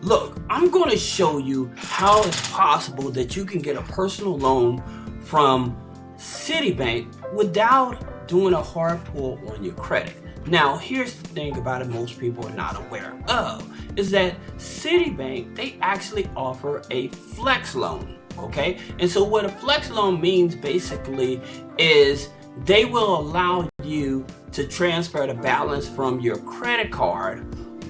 Look, I'm going to show you how it's possible that you can get a personal loan from Citibank without doing a hard pull on your credit. Now, here's the thing about it most people are not aware of, is that Citibank, they actually offer a flex loan, okay? And so what a flex loan means basically is they will allow you to transfer the balance from your credit card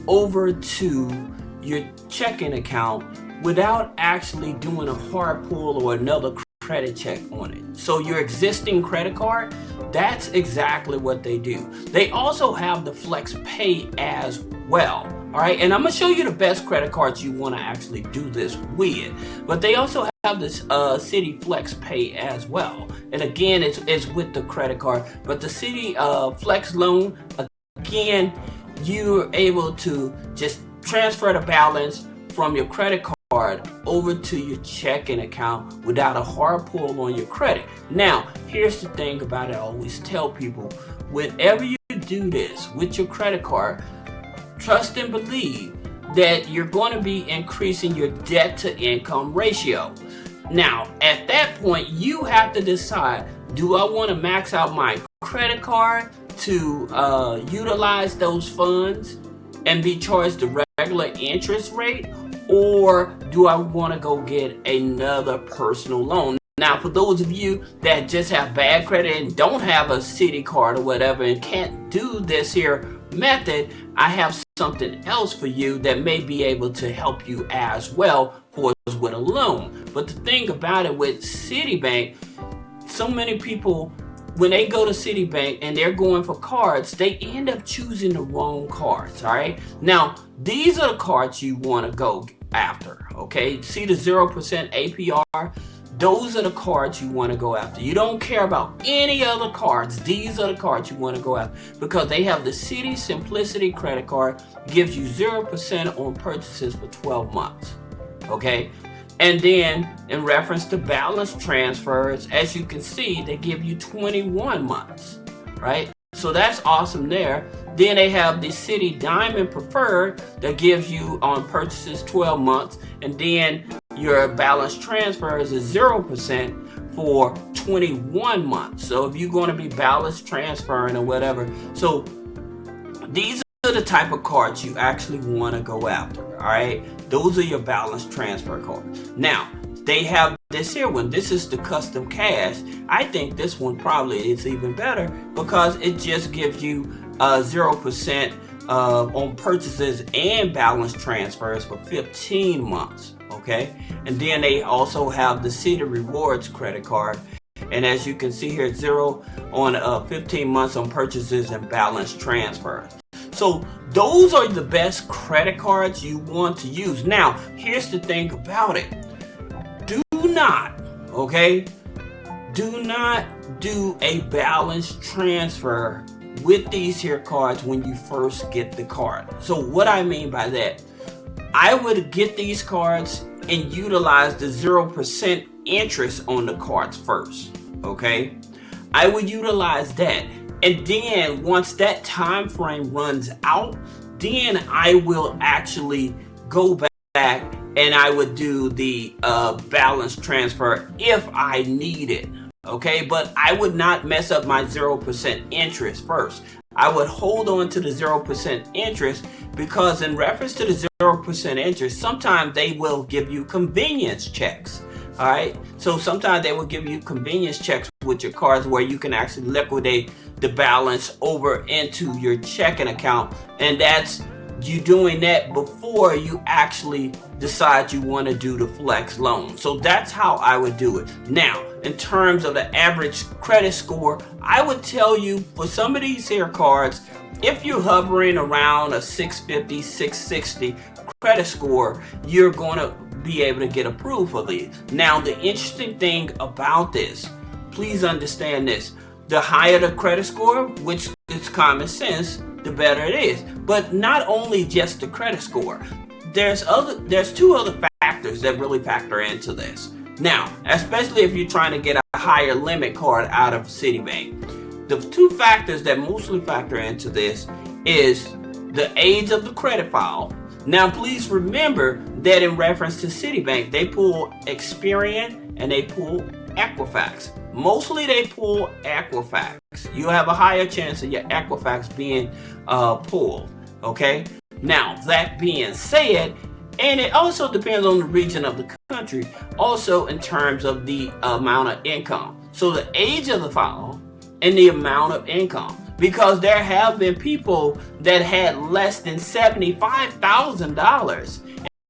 over to your checking account without actually doing a hard pull or another credit check on it. So your existing credit card, that's exactly what they do. They also have the Flex Pay as well. All right, and I'm gonna show you the best credit cards you want to actually do this with. But they also have this Citi Flex Pay as well. And again, it's with the credit card. But the Citi Flex Loan, again, you're able to just transfer the balance from your credit card over to your checking account without a hard pull on your credit. Now, here's the thing about it. I always tell people, whenever you do this with your credit card, trust and believe that you're going to be increasing your debt to income ratio. Now, at that point, you have to decide, do I want to max out my credit card to utilize those funds and be charged the regular interest rate, or do I want to go get another personal loan? Now, for those of you that just have bad credit and don't have a Citi card or whatever and can't do this here method, I have something else for you that may be able to help you as well for with a loan. But the thing about it with Citibank, so many people, when they go to Citibank and they're going for cards, they end up choosing the wrong cards, all right? Now, these are the cards you want to go after, okay? See the 0% APR? Those are the cards you want to go after. You don't care about any other cards. These are the cards you want to go after because they have the Citi Simplicity credit card, gives you 0% on purchases for 12 months, okay? And then in reference to balance transfers, as you can see, they give you 21 months, right? So that's awesome there. Then they have the Citi Diamond Preferred that gives you on purchases 12 months. And then your balance transfers is 0% for 21 months. So if you're going to be balance transferring or whatever. So these are the type of cards you actually want to go after, all right? Those are your balance transfer cards. Now, they have this here one. This is the custom cash. I think this one probably is even better because it just gives you 0% on purchases and balance transfers for 15 months, okay? And then they also have the Citi Rewards credit card. And as you can see here, 0 on 15 months on purchases and balance transfers. So those are the best credit cards you want to use. Now, here's the thing about it. Do not, okay? Do not do a balance transfer with these here cards when you first get the card. So what I mean by that, I would get these cards and utilize the 0% interest on the cards first, okay? I would utilize that. And then once that time frame runs out, then I will actually go back and I would do the balance transfer if I need it, okay? But I would not mess up my 0% interest first. I would hold on to the 0% interest because in reference to the 0% interest, sometimes they will give you convenience checks. All right, so sometimes they will give you convenience checks with your cards where you can actually liquidate the balance over into your checking account, and that's you doing that before you actually decide you want to do the flex loan. So that's how I would do it. Now, in terms of the average credit score, I would tell you for some of these here cards, if you're hovering around a 650, 660 credit score, you're going to be able to get approved for these. Now, the interesting thing about this, please understand this, the higher the credit score, which is common sense, the better it is. But not only just the credit score, there's two other factors that really factor into this. Now, especially if you're trying to get a higher limit card out of Citibank, the two factors that mostly factor into this is the age of the credit file. Now, please remember that in reference to Citibank, they pull Experian and they pull Equifax. Mostly they pull Equifax. You have a higher chance of your Equifax being pulled. Okay. Now, that being said, and it also depends on the region of the country, also in terms of the amount of income. So the age of the file and the amount of income. Because there have been people that had less than $75,000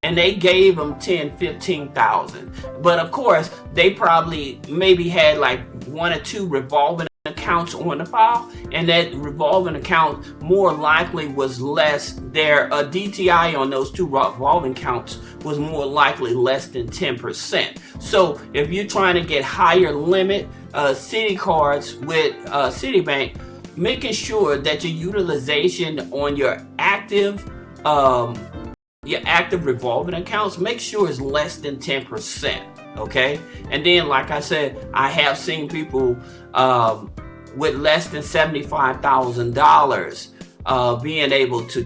and they gave them $10,000, $15,000. But of course, they probably maybe had like 1 or 2 revolving accounts on the file, and that revolving account more likely was less. Their DTI on those 2 revolving accounts was more likely less than 10%. So if you're trying to get higher limit Citi cards with Citibank, making sure that your utilization on your active revolving accounts, make sure it's less than 10%. Okay, and then like I said, I have seen people with less than $75,000 being able to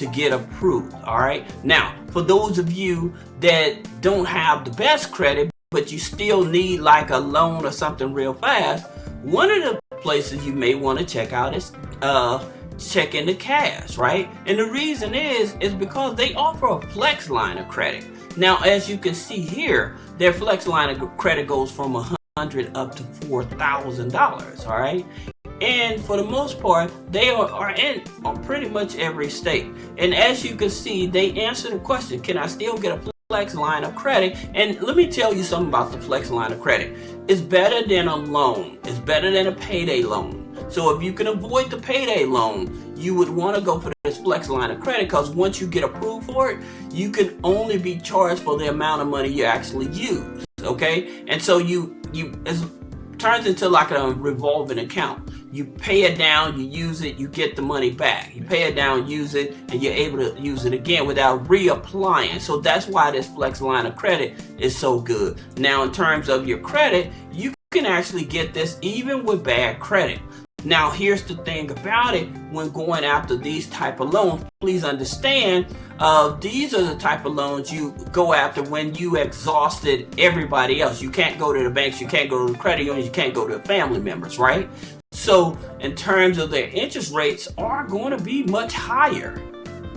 get approved. All right. Now, for those of you that don't have the best credit, but you still need like a loan or something real fast, one of the places you may want to check out is check into Cash, right? And the reason is because they offer a flex line of credit. Now, as you can see here, their flex line of credit goes from $100 up to $4,000. All right. And for the most part, they are in pretty much every state. And as you can see, they answer the question, can I still get a flex line of credit? And let me tell you something about the flex line of credit. It's better than a loan. It's better than a payday loan. So if you can avoid the payday loan, you would want to go for this flex line of credit, because once you get approved for it, you can only be charged for the amount of money you actually use. Okay? And so it turns into like a revolving account. You pay it down, you use it, you get the money back. You pay it down, use it, and you're able to use it again without reapplying. So that's why this flex line of credit is so good. Now, in terms of your credit, you can actually get this even with bad credit. Now, here's the thing about it. When going after these type of loans, please understand, these are the type of loans you go after when you exhausted everybody else. You can't go to the banks, you can't go to the credit unions, you can't go to the family members, right? So in terms of their interest rates are going to be much higher.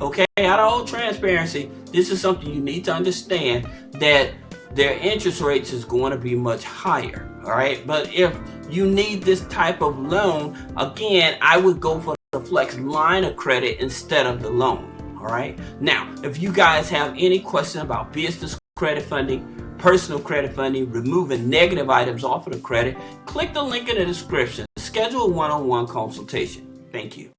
Okay, out of all transparency, this is something you need to understand, that their interest rates is going to be much higher. All right, but if you need this type of loan, again, I would go for the flex line of credit instead of the loan. All right. Now, if you guys have any question about business credit funding, personal credit funding, removing negative items off of the credit, click the link in the description. Schedule a one-on-one consultation. Thank you.